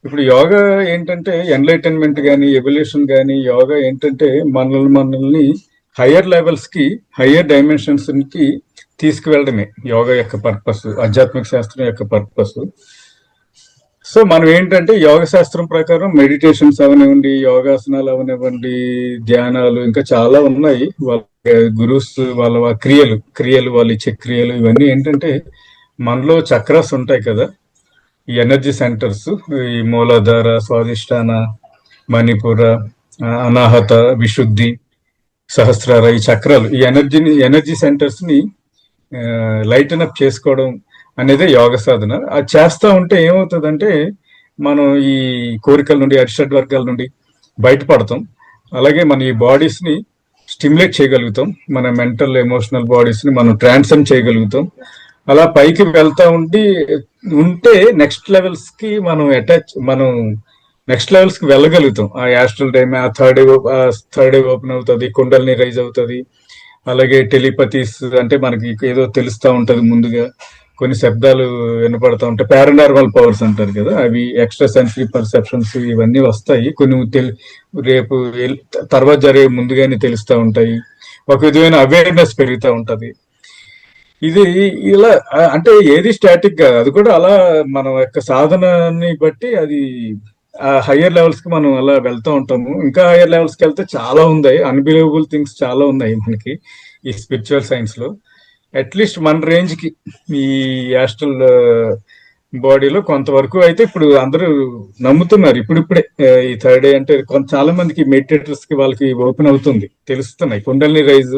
ఇప్పుడు యోగా ఏంటంటే ఎన్లైటన్మెంట్ కానీ, ఎవల్యూషన్ కానీ, యోగా ఏంటంటే మనల్ని హయ్యర్ లెవెల్స్ కి, హయ్యర్ డైమెన్షన్స్ కి తీసుకువెళ్ళడమే యోగా యొక్క పర్పస్, ఆధ్యాత్మిక శాస్త్రం యొక్క పర్పస్. సో మనం ఏంటంటే యోగ శాస్త్రం ప్రకారం మెడిటేషన్స్ అవనివ్వండి, యోగాసనాలు అవనివ్వండి, ధ్యానాలు, ఇంకా చాలా ఉన్నాయి. వాళ్ళ గురుస్ వాళ్ళ క్రియలు వాళ్ళు ఇచ్చే క్రియలు, ఇవన్నీ ఏంటంటే మనలో చక్రాస్ ఉంటాయి కదా, ఈ ఎనర్జీ సెంటర్స్, ఈ మూలాధార, స్వాదిష్టాన, మణిపుర, అనాహత, విశుద్ధి, సహస్రార, ఈ చక్రాలు, ఈ ఎనర్జీ సెంటర్స్ ని లైటన్ అప్ చేసుకోవడం అనేది యోగ సాధన. అది చేస్తూ ఉంటే ఏమవుతుందంటే మనం ఈ కోరికల నుండి, అరిషడ్ వర్గాల నుండి బయటపడతాం. అలాగే మన ఈ బాడీస్ ని స్టిమ్యులేట్ చేయగలుగుతాం. మన మెంటల్, ఎమోషనల్ బాడీస్ ని మనం ట్రాన్సెండ్ చేయగలుగుతాం. అలా పైకి వెళ్తా ఉంటే నెక్స్ట్ లెవెల్స్ కి మనం నెక్స్ట్ లెవెల్స్ కి వెళ్ళగలుగుతాం. ఆ యాస్ట్రల్ టైమ్, ఆ థర్డ్ ఐ ఓపెన్ అవుతుంది, కుండల్ని రైజ్ అవుతుంది. అలాగే టెలిపతీస్ అంటే మనకి ఏదో తెలుస్తూ ఉంటది, ముందుగా కొన్ని శబ్దాలు వినపడతా ఉంటాయి. పారానార్మల్ పవర్స్ అంటారు కదా, అవి ఎక్స్ట్రా సెన్సరీ పర్సెప్షన్స్, ఇవన్నీ వస్తాయి. కొన్ని రేపు తర్వాత జరిగే ముందుగానే తెలుస్తూ ఉంటాయి. ఒక విధమైన అవేర్నెస్ పెరుగుతూ ఉంటది. ఇది ఇలా అంటే ఏది స్టాటిక్ గా అది కూడా అలా మన యొక్క సాధనని బట్టి అది ఆ హయ్యర్ లెవెల్స్ కి మనం అలా వెళ్తూ ఉంటాము. ఇంకా హయ్యర్ లెవెల్స్ కి వెళ్తే చాలా ఉన్నాయి, అన్బిలీవబుల్ థింగ్స్ చాలా ఉన్నాయి మనకి ఈ స్పిరిచువల్ సైన్స్ లో. అట్లీస్ట్ మన రేంజ్ కి ఈ యాస్ట్రల్ బాడీలో కొంతవరకు అయితే ఇప్పుడు అందరూ నమ్ముతున్నారు. ఇప్పుడిప్పుడే ఈ థర్డ్ డే అంటే చాలా మందికి మెడిటేటర్స్ కి వాళ్ళకి ఓపెన్ అవుతుంది, తెలుస్తున్నాయి కుండలిని రైజ్.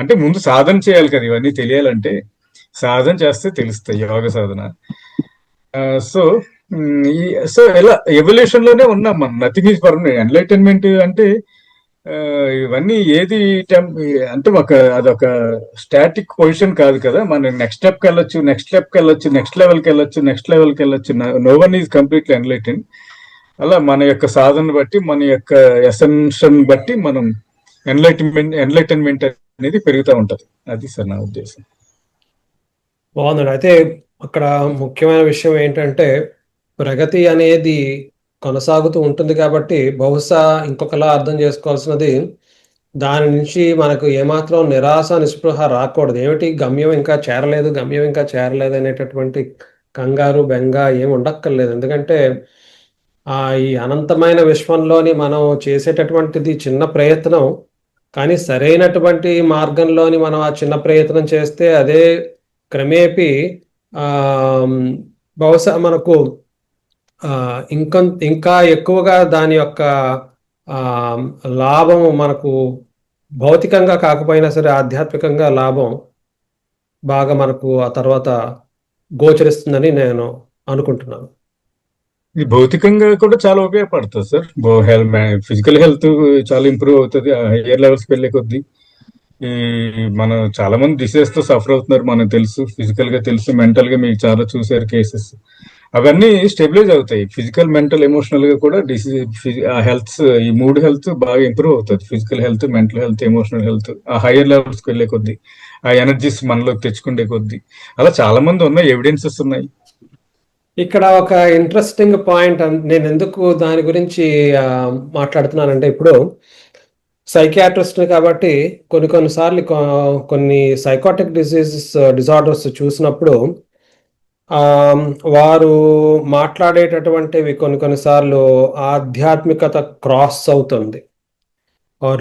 అంటే ముందు సాధన చేయాలి కదా, ఇవన్నీ తెలియాలంటే సాధన చేస్తే తెలుస్తాయి, యోగ సాధన. సో సో ఇలా ఎవల్యూషన్ లోనే ఉన్నాం మనం, నథింగ్ ఈజ్ పర్మనెంట్. ఎన్లైటన్మెంట్ అంటే ఆ, ఇవన్నీ ఏది అంటే అదొక స్టాటిక్ పొజిషన్ కాదు కదా. మనం నెక్స్ట్ స్టెప్ కి వెళ్ళొచ్చు, నెక్స్ట్ స్టెప్ కి వెళ్ళొచ్చు, నెక్స్ట్ లెవెల్ కి వెళ్ళొచ్చు, నెక్స్ట్ లెవెల్ కి వెళ్ళొచ్చు. No one is completely enlighten. అలా మన యొక్క సాధన బట్టి, మన యొక్క ఎసెన్షన్ బట్టి మనం ఎన్లైటన్మెంట్ అనేది పెరుగుతూ ఉంటది. అది సార్ నా ఉద్దేశం. బాగుందండి. అయితే అక్కడ ముఖ్యమైన విషయం ఏంటంటే ప్రగతి అనేది కొనసాగుతూ ఉంటుంది కాబట్టి బహుశా ఇంకొకలా అర్థం చేసుకోవాల్సినది, దాని నుంచి మనకు ఏమాత్రం నిరాశ నిస్పృహ రాకూడదు. ఏమిటి గమ్యం ఇంకా చేరలేదు, గమ్యం ఇంకా చేరలేదు అనేటటువంటి కంగారు బెంగ ఏమి ఉండక్కర్లేదు. ఎందుకంటే ఈ అనంతమైన విశ్వంలోని మనం చేసేటటువంటిది చిన్న ప్రయత్నం, కానీ సరైనటువంటి మార్గంలోని మనం ఆ చిన్న ప్రయత్నం చేస్తే అదే క్రమేపీ ఆ బహుశా మనకు ఇంకా ఇంకా ఎక్కువగా దాని యొక్క ఆ లాభం మనకు భౌతికంగా కాకపోయినా సరే ఆధ్యాత్మికంగా లాభం బాగా మనకు ఆ తర్వాత గోచరిస్తుందని నేను అనుకుంటున్నాను. ఇది భౌతికంగా కూడా చాలా ఉపయోగపడుతుంది సార్. ఫిజికల్ హెల్త్ చాలా ఇంప్రూవ్ అవుతుంది హైయర్ లెవెల్స్ కి వెళ్ళే కొద్దీ. ఈ మనం చాలా మంది డిసీజెస్ తో సఫర్ అవుతున్నారు, మనకు తెలుసు. ఫిజికల్ గా తెలుసు, మెంటల్ గా మీకు చాలా చూసారు కేసెస్. అవన్నీ స్టెబిలైజ్ అవుతాయి. ఫిజికల్, మెంటల్, ఎమోషనల్ గా కూడా హెల్త్, ఈ మూడు హెల్త్ బాగా ఇంప్రూవ్ అవుతుంది. Physical health, mental health, emotional health ఆ హైయర్ లెవెల్స్ కి వెళ్ళే కొద్దీ, ఆ ఎనర్జీస్ మనలోకి తెచ్చుకునే కొద్దీ. అలా చాలా మంది ఉన్నాయి, ఎవిడెన్సెస్ ఉన్నాయి. ఇక్కడ ఒక ఇంట్రెస్టింగ్ పాయింట్ నేను ఎందుకు దాని గురించి మాట్లాడుతున్నానంటే, ఇప్పుడు సైకియాట్రిస్ట్ కాబట్టి కొన్నిసార్లు కొన్ని సైకాటిక్ డిజార్డర్స్ చూసినప్పుడు వారు మాట్లాడేటటువంటివి కొన్నిసార్లు ఆధ్యాత్మికత క్రాస్ అవుతుంది,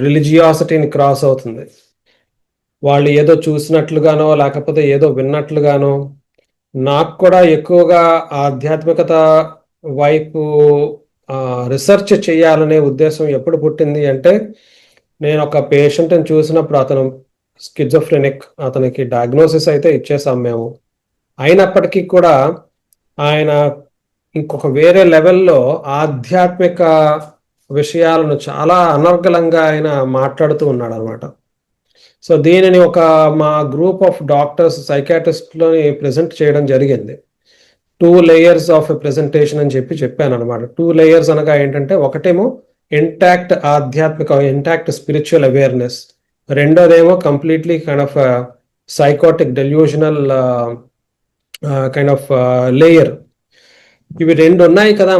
రిలీజియాసిటీని క్రాస్ అవుతుంది. వాళ్ళు ఏదో చూసినట్లుగానో లేకపోతే ఏదో విన్నట్లుగానో. నాకు కూడా ఎక్కువగా ఆధ్యాత్మికత వైపు రీసెర్చ్ చేయాలనే ఉద్దేశం ఎప్పుడు పుట్టింది అంటే, నేను ఒక పేషెంట్ని చూసినప్పుడు అతను స్కిజోఫ్రెనిక్, అతనికి డయాగ్నోసిస్ అయితే ఇచ్చేసాం మేము. అయినప్పటికీ కూడా ఆయన ఇంకొక వేరే లెవెల్లో ఆధ్యాత్మిక విషయాలను చాలా అనర్గళంగా ఆయన మాట్లాడుతూ ఉన్నాడు అనమాట. సో దీనిని మా గ్రూప్ ఆఫ్ డాక్టర్స్ సైకాట్రిస్ట్లోని ప్రజెంట్ చేయడం జరిగింది. 2 layers ఆఫ్ ప్రెజెంటేషన్ అని చెప్పాను అనమాట. 2 layers అనగా ఏంటంటే, ఒకటేమో ఇంటాక్ట్ స్పిరిచువల్ అవేర్నెస్, రెండోదేమో completely kind of psychotic delusional kind of layer. ఇవి రెండు ఉన్నాయి కదా.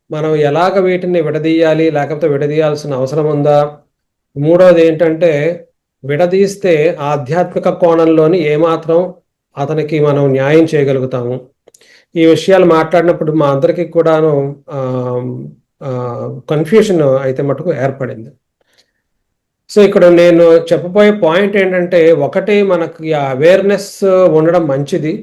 మనం ఎలాగ వీటిని విడదీయాలి, లేకపోతే విడదీయాల్సిన అవసరం ఉందా? మూడోది ఏంటంటే, విడదీస్తే ఆధ్యాత్మిక కోణంలోని ఏమాత్రం అతనికి మనం న్యాయం చేయగలుగుతాము. ఈ విషయాలు మాట్లాడినప్పుడు మా అందరికీ కూడాను కన్ఫ్యూషన్ అయితే మటుకు ఏర్పడింది. సో ఇక్కడ నేను చెప్పబోయే పాయింట్ ఏంటంటే, ఒకటి మనకి అవేర్నెస్ ఉండడం మంచిది,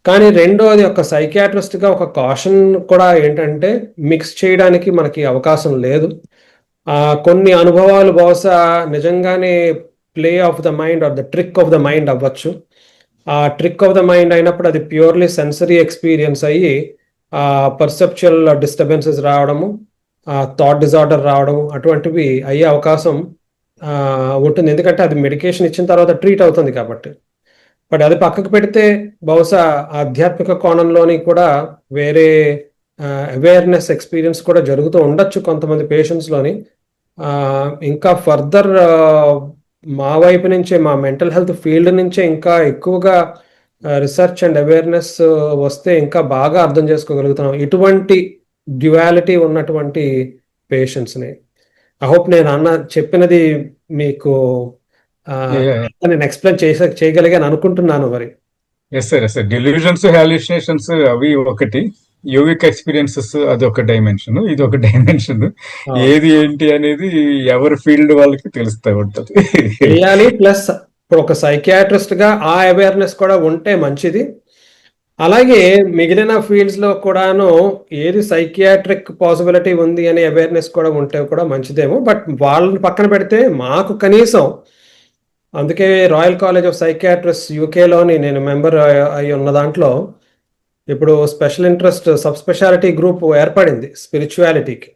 కానీ రెండోది ఒక సైకియాట్రిస్ట్గా ఒక కాషన్ కూడా ఏంటంటే, మిక్స్ చేయడానికి మనకి అవకాశం లేదు. కొన్ని అనుభవాలు బహుశా నిజంగానే play of the mind or the trick of the mind అవ్వచ్చు. ఆ ట్రిక్ ఆఫ్ ద మైండ్ అయినప్పుడు అది ప్యూర్లీ సెన్సరీ ఎక్స్పీరియన్స్ అయ్యి పర్సెప్చువల్ డిస్టర్బెన్సెస్ రావడము, థాట్ డిజార్డర్ రావడము, అటువంటివి అయ్యే అవకాశం ఉంటుంది. ఎందుకంటే అది మెడికేషన్ ఇచ్చిన తర్వాత ట్రీట్ అవుతుంది కాబట్టి. బట్ అది పక్కకు పెడితే బహుశా ఆధ్యాత్మిక కోణంలోని కూడా వేరే అవేర్నెస్ ఎక్స్పీరియన్స్ కూడా జరుగుతూ ఉండొచ్చు కొంతమంది పేషెంట్స్లోని. ఇంకా ఫర్దర్ మా వైపు నుంచే, మా మెంటల్ హెల్త్ ఫీల్డ్ నుంచే ఇంకా ఎక్కువగా రీసెర్చ్ అండ్ అవేర్నెస్ వస్తే ఇంకా బాగా అర్థం చేసుకోగలుగుతున్నాం ఇటువంటి డ్యువాలిటీ ఉన్నటువంటి పేషెంట్స్ని. ఐ హోప్ నేను చెప్పినది మీకు నేను ఎక్స్ప్లెయిన్ చేయగలిగాను అనుకుంటున్నాను మరి. Yes sir, yes sir. Delusions, hallucinations అవి ఒకటి, యోగిక్ ఎక్స్పీరియన్సెస్ అది ఒక డైమెన్షన్, ఇది ఒక డైమెన్షన్. ఏది ఏంటి అనేది ఎవరి ఫీల్డ్ వాళ్ళకి తెలుస్తూ ఉంటది. చేయాలి. ప్లస్ ఇప్పుడు ఒక సైకియాట్రిస్ట్ గా ఆ అవేర్నెస్ కూడా ఉంటే మంచిది. అలాగే మిగిలిన ఫీల్డ్స్ లో కూడాను ఏది సైకియాట్రిక్ పాసిబిలిటీ ఉంది అనే అవేర్నెస్ కూడా ఉంటే కూడా మంచిదేమో. బట్ వాళ్ళని పక్కన పెడితే మాకు కనీసం, అందుకే రాయల్ కాలేజ్ ఆఫ్ సైకియాట్రిస్ట్ యూకేలోని నేను మెంబర్ అయి ఉన్న దాంట్లో ఇప్పుడు special interest sub speciality group ఏర్పడింది స్పిరిచువాలిటీకి.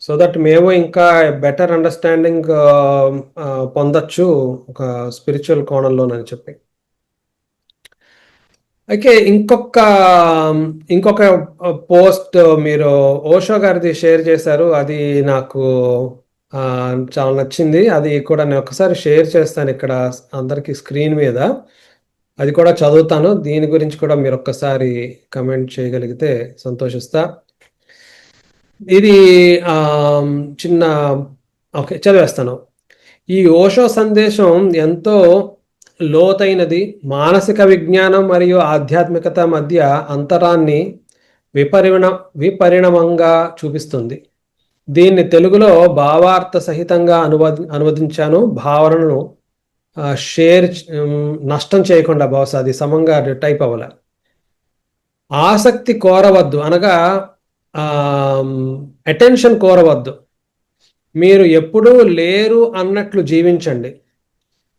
సో దట్ మేము ఇంకా బెటర్ అండర్స్టాండింగ్ పొందొచ్చు ఒక స్పిరిచువల్ కోణంలోనని చెప్పి. అయితే ఇంకొక పోస్ట్ మీరు ఓషో గారిది షేర్ చేశారు, అది నాకు చాలా నచ్చింది. అది కూడా నేను ఒకసారి షేర్ చేస్తాను ఇక్కడ అందరికి స్క్రీన్ మీద, అది కూడా చదువుతాను. దీని గురించి కూడా మీరు ఒక్కసారి కమెంట్ చేయగలిగితే సంతోషిస్తా. ఇది చిన్న ఓకే చదివేస్తాను. ఈ ఓషో సందేశం ఎంతో లోతైనది, మానసిక విజ్ఞానం మరియు ఆధ్యాత్మికత మధ్య అంతరాన్ని విపరిణమంగా చూపిస్తుంది. దీన్ని తెలుగులో భావార్థ సహితంగా అనువదించాను. భావనను నష్టం చేయకుండా, బహుశా అది సమంగా టైప్ అవ్వాల. ఆసక్తి కోరవద్దు అనగా అటెన్షన్ కోరవద్దు. మీరు ఎప్పుడూ లేరు అన్నట్లు జీవించండి.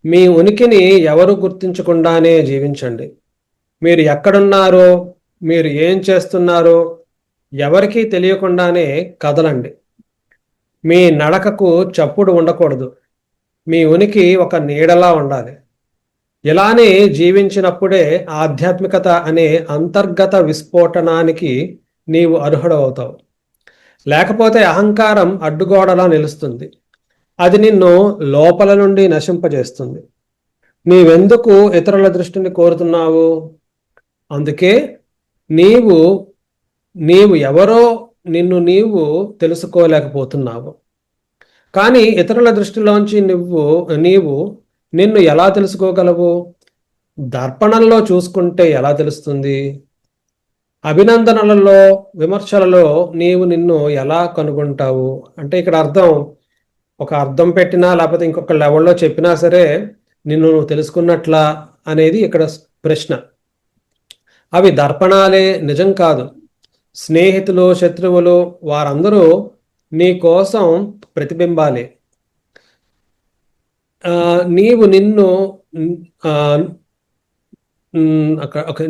మీ ఉనికిని ఎవరు గుర్తించకుండానే జీవించండి. మీరు ఎక్కడున్నారో, మీరు ఏం చేస్తున్నారో ఎవరికీ తెలియకుండానే కదలండి. మీ నడకకు చప్పుడు ఉండకూడదు. మీ ఉనికి ఒక నీడలా ఉండాలి. ఇలానే జీవించినప్పుడే ఆధ్యాత్మికత అనే అంతర్గత విస్ఫోటనానికి నీవు అర్హుడవుతావు. లేకపోతే అహంకారం అడ్డుగోడలా నిలుస్తుంది. అది నిన్ను లోపల నుండి నశింపజేస్తుంది. నీవెందుకు ఇతరుల దృష్టిని కోరుతున్నావు? అందుకే నీవు ఎవరో నీవు తెలుసుకోలేకపోతున్నావు. కానీ ఇతరుల దృష్టిలోంచి నీవు నిన్ను ఎలా తెలుసుకోగలవు? దర్పణంలో చూసుకుంటే ఎలా తెలుస్తుంది? అభినందనలలో, విమర్శలలో నీవు నిన్ను ఎలా కనుగొంటావు? అంటే ఇక్కడ అర్థం పెట్టినా లేకపోతే ఇంకొక లెవెల్లో చెప్పినా సరే నిన్ను నువ్వు తెలుసుకున్నట్లా అనేది ఇక్కడ ప్రశ్న. అవి దర్పణాలే, నిజం కాదు. స్నేహితులు, శత్రువులు వారందరూ నీ కోసం ప్రతిబింబాలే.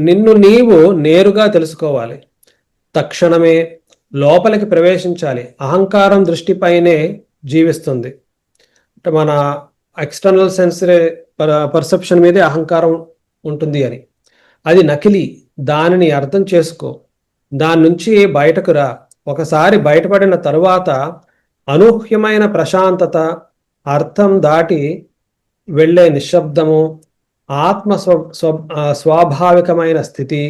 నిన్ను నీవు నేరుగా తెలుసుకోవాలి. తక్షణమే లోపలికి ప్రవేశించాలి. అహంకారం దృష్టిపైనే జీవిస్తుంది. అంటే మన ఎక్స్టర్నల్ సెన్సరీ పర్సెప్షన్ మీదే అహంకారం ఉంటుంది అని. అది నకిలీ. దానిని అర్థం చేసుకో. దాని నుంచి బయటకు రా. ఒకసారి బయటపడిన తరువాత అనూహ్యమైన ప్రశాంతత, అర్థం దాటి వెళ్ళే నిశ్శబ్దము, ఆత్మ స్వాభావికమైన స్థితి,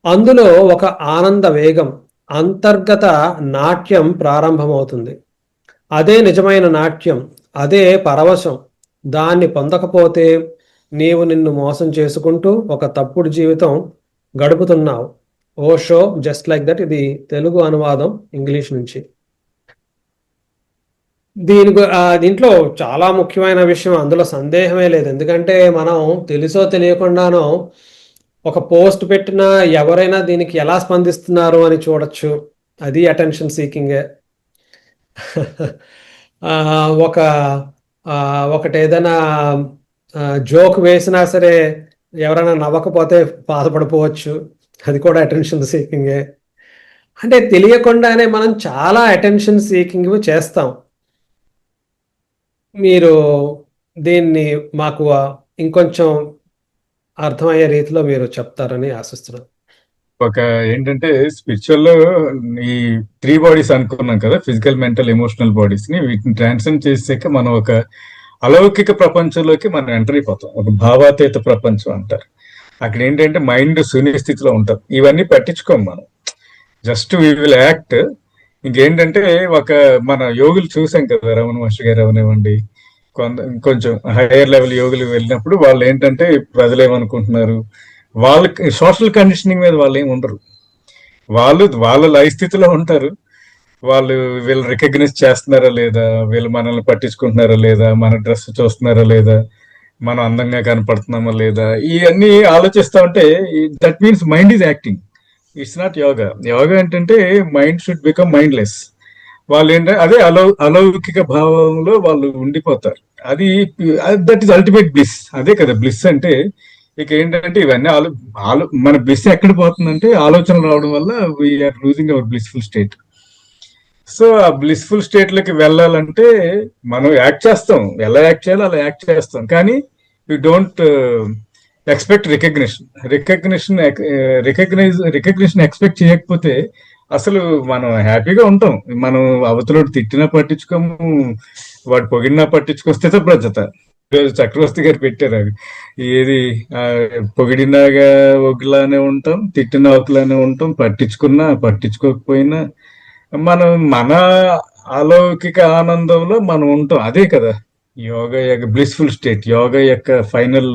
అందులో ఒక ఆనంద వేగం, అంతర్గత నాట్యం ప్రారంభమవుతుంది. అదే నిజమైన నాట్యం, అదే పరవశం. దాన్ని పొందకపోతే నీవు నిన్ను మోసం చేసుకుంటూ ఒక తప్పుడు జీవితం గడుపుతున్నావు. Osho just like that. ఇది తెలుగు అనువాదం ఇంగ్లీష్ నుంచి. దీంట్లో చాలా ముఖ్యమైన విషయం, అందులో సందేహమే లేదు. ఎందుకంటే మనం తెలుసో తెలియకుండానో ఒక పోస్ట్ పెట్టినా ఎవరైనా దీనికి ఎలా స్పందిస్తున్నారు అని చూడొచ్చు. అది అటెన్షన్ సీకింగే. ఒకటి ఏదైనా జోక్ వేసినా సరే ఎవరైనా నవ్వకపోతే బాధపడిపోవచ్చు. అది కూడా అటెన్షన్ సీకింగే. అంటే తెలియకుండానే మనం చాలా అటెన్షన్ సీకింగ్ చేస్తాం. మీరు దీన్ని మాకు ఇంకొంచెం అర్థమయ్యే రీతిలో మీరు చెప్తారని ఆశిస్తున్నాను. ఒక ఏంటంటే స్పిరిచువల్ లో ఈ 3 బాడీస్ అనుకున్నాం కదా, ఫిజికల్, మెంటల్, ఎమోషనల్ బాడీస్ ని. వీటిని ట్రాన్సెండ్ చేసాక మనం ఒక అలౌకిక ప్రపంచంలోకి మనం ఎంటర్ అయిపోతాం. ఒక భావాతీత ప్రపంచం అంటారు. అక్కడ ఏంటంటే మైండ్ శూన్య స్థితిలో ఉంటాం. ఇవన్నీ పట్టించుకోం మనం. Just we will act. ఇంకేంటంటే మన యోగులు చూసాం కదా, రమణ మహర్షి గారు అవనివ్వండి, కొంచెం హైయర్ లెవెల్ యోగులు వెళ్ళినప్పుడు వాళ్ళు ఏంటంటే ప్రజలు ఏమనుకుంటున్నారు, వాళ్ళకి సోషల్ కండిషనింగ్ మీద వాళ్ళు ఏమి ఉండరు. వాళ్ళ లయ స్థితిలో ఉంటారు. వాళ్ళు వీళ్ళు రికగ్నైజ్ చేస్తున్నారా లేదా, వీళ్ళు మనల్ని పట్టించుకుంటున్నారా లేదా, మన డ్రెస్ చూస్తున్నారా లేదా, మనం అందంగా కనపడుతున్నామా లేదా, ఇవన్నీ ఆలోచిస్తా ఉంటే that means mind is acting. It's not yoga. Yoga ఏంటంటే మైండ్ షుడ్ బికమ్ మైండ్లెస్. వాళ్ళు ఏంటంటే అదే అలౌకిక భావంలో వాళ్ళు ఉండిపోతారు. అది దట్ ఈస్ అల్టిమేట్ బ్లిస్. అదే కదా బ్లిస్ అంటే. ఇక ఏంటంటే ఇవన్నీ మన బ్లిస్ ఎక్కడ పోతుందంటే ఆలోచనలు రావడం వల్ల we are losing our blissful state. So ఆ బ్లిస్ఫుల్ స్టేట్ లోకి వెళ్ళాలంటే మనం యాక్ట్ చేస్తాం, ఎలా యాక్ట్ చేయాలో అలా యాక్ట్ చేస్తాం, కానీ you don't expect recognition expect చేయకపోతే అసలు మనం హ్యాపీగా ఉంటాం. మనం అవతలోడు తిట్టినా పట్టించుకోము, వాడు పొగిడినా పట్టించుకొస్తే తప్రజత. ఈరోజు చక్రవర్తి గారు పెట్టారు అవి. ఏది పొగిడినాగా ఒకలానే ఉంటాం, తిట్టినా ఒకలానే ఉంటాం, పట్టించుకున్నా పట్టించుకోకపోయినా మన అలౌకిక ఆనందంలో మనం ఉంటాం. అదే కదా యోగా యొక్క బ్లిస్ఫుల్ స్టేట్. యోగా యొక్క ఫైనల్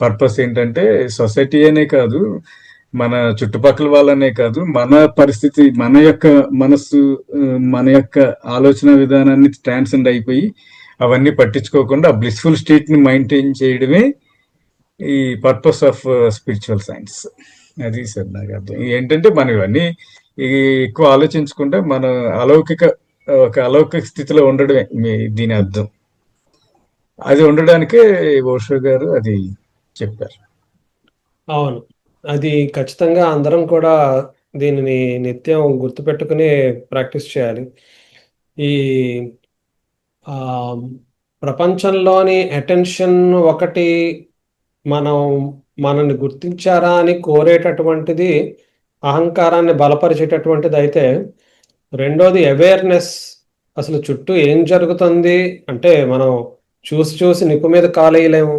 పర్పస్ ఏంటంటే సొసైటీ అనే కాదు, మన చుట్టుపక్కల వాళ్ళనే కాదు, మన పరిస్థితి, మన యొక్క మనస్సు, మన యొక్క ఆలోచన విధానాన్ని ట్రాన్సెండ్ అయిపోయి అవన్నీ పట్టించుకోకుండా ఆ బ్లిస్ఫుల్ స్టేట్ ని మెయింటైన్ చేయడమే ఈ పర్పస్ ఆఫ్ స్పిరిచువల్ సైన్స్. అది సార్ నాకు అర్థం. ఏంటంటే మనం ఇవన్నీ ఎక్కువ ఆలోచించకుండా మన ఒక అలౌకిక స్థితిలో ఉండడమే దీని అర్థం. అది ఉండడానికే ఓషో గారు అది చెప్పారు. అవును, అది ఖచ్చితంగా అందరం కూడా దీనిని నిత్యం గుర్తుపెట్టుకుని ప్రాక్టీస్ చేయాలి. ఈ ఆ, ప్రపంచంలోని అటెన్షన్ ఒకటి మనం మనల్ని గుర్తించారా అని కోరేటటువంటిది, అహంకారాన్ని బలపరిచేటటువంటిది అయితే, రెండోది అవేర్నెస్. అసలు చుట్టూ ఏం జరుగుతుంది అంటే మనం చూసి చూసి నిప్పు మీద కాలేయలేము.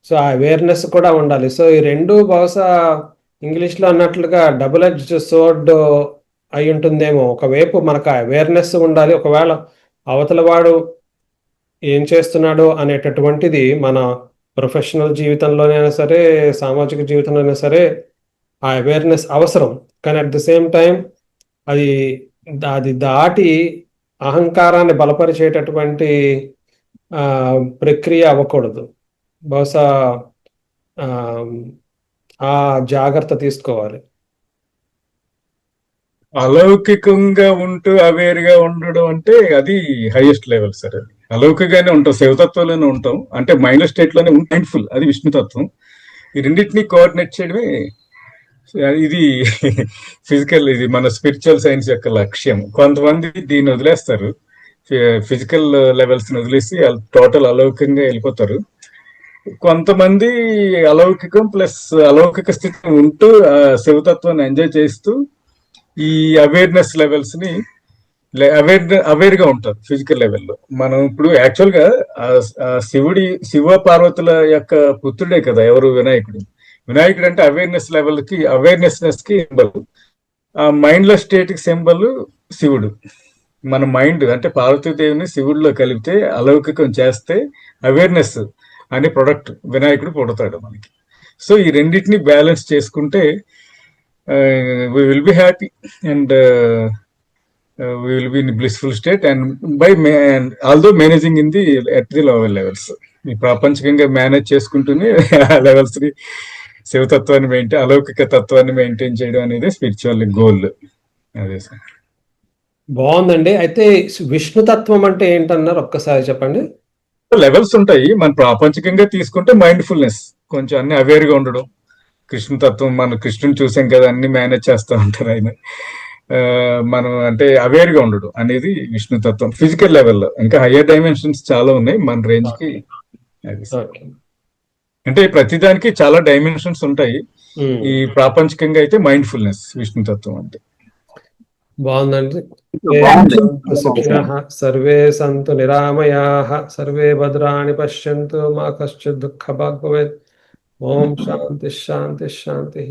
సో ఆ అవేర్నెస్ కూడా ఉండాలి. సో ఈ రెండు బహుశా ఇంగ్లీష్లో అన్నట్లుగా డబుల్ ఎడ్జ్డ్ సోర్డ్ అయి ఉంటుందేమో. ఒకవైపు మనకు అవేర్నెస్ ఉండాలి, ఒకవేళ అవతల వాడు ఏం చేస్తున్నాడు అనేటటువంటిది మన ప్రొఫెషనల్ జీవితంలోనైనా సరే, సామాజిక జీవితంలోనైనా సరే ఆ అవేర్నెస్ అవసరం. కానీ అట్ ది సేమ్ టైం అది అది దాటి అహంకారాన్ని బలపరిచేటటువంటి ప్రక్రియ అవ్వకూడదు. బహుశా ఆ ఆ జాగ్రత్త తీసుకోవాలి. అలౌకికంగా ఉంటూ అవేర్గా ఉండడం అంటే అది హైయెస్ట్ లెవెల్ సార్. అది అలౌకికంగానే ఉంటాం, శివతత్వంలోనే ఉంటాం, అంటే మైండ్ స్టేట్ లోనే మైండ్ఫుల్, అది విష్ణుతత్వం. ఈ రెండింటినీ కోఆర్డినేట్ చేయడమే ఇది ఫిజికల్, ఇది మన స్పిరిచువల్ సైన్స్ యొక్క లక్ష్యం. కొంతమంది దీన్ని వదిలేస్తారు, ఫిజికల్ లెవెల్స్ ని వదిలేసి టోటల్ అలౌకికంగా వెళ్ళిపోతారు. కొంతమంది అలౌకికం ప్లస్ అలౌకిక స్థితి ఉంటూ శివతత్వాన్ని ఎంజాయ్ చేస్తూ ఈ అవేర్నెస్ లెవెల్స్ ని అవేర్ గా ఉంటారు ఫిజికల్ లెవెల్లో. మనం ఇప్పుడు యాక్చువల్ గా శివ పార్వతుల యొక్క పుత్రుడే కదా ఎవరు, వినాయకుడు. వినాయకుడు అంటే అవేర్నెస్ లెవెల్ కి, అవేర్నెస్నెస్ కి సింబల్. ఆ మైండ్ లో స్టేట్ కి సింబల్ శివుడు. మన మైండ్ అంటే పార్వతీదేవిని శివుడిలో కలిపితే, అలౌకికం చేస్తే అవేర్నెస్ అనే ప్రొడక్ట్ వినాయకుడు పుడతాడు మనకి. సో ఈ రెండింటిని బ్యాలెన్స్ చేసుకుంటే we will be happy and we will be in blissful state, and and although managing in the at the lower levels, ఈ ప్రాపంచికంగా మేనేజ్ చేసుకుంటూనే ఆ లెవెల్స్ ని, శివతత్వాన్ని మెయింటైన్, అలౌకిక తత్వాన్ని మెయింటైన్ చేయడం అనేది స్పిరిచువల్ గోల్. అదే సార్. బాగుందండి. అయితే విష్ణుతత్వం అంటే ఏంటన్నారు, ఒక్కసారి చెప్పండి. లెవెల్స్ ఉంటాయి. మన ప్రాపంచికంగా తీసుకుంటే మైండ్ఫుల్నెస్, కొంచెం అన్ని అవేర్ గా ఉండడం. కృష్ణతత్వం, మనం కృష్ణుని చూసాం కదా, అన్ని మేనేజ్ చేస్తూ ఉంటారు ఆయన. మనం అంటే అవేర్ గా ఉండడం అనేది విష్ణుతత్వం ఫిజికల్ లెవెల్లో. ఇంకా హయ్యర్ డైమెన్షన్స్ చాలా ఉన్నాయి మన రేంజ్ కి. అంటే ప్రతిదానికి చాలా డైమెన్షన్స్ ఉంటాయి. ఈ ప్రాపంచికంగా అయితే మైండ్ఫుల్నెస్ విష్ణుతత్వం అంటే. బాగుందండి. సర్వే సంతు నిరామయాః, సర్వే భద్రాణి పశ్యంతు, మా కశ్చిత్ దుఃఖ భాగ్ భవేత్. ఓం శాంతి శాంతి శాంతి.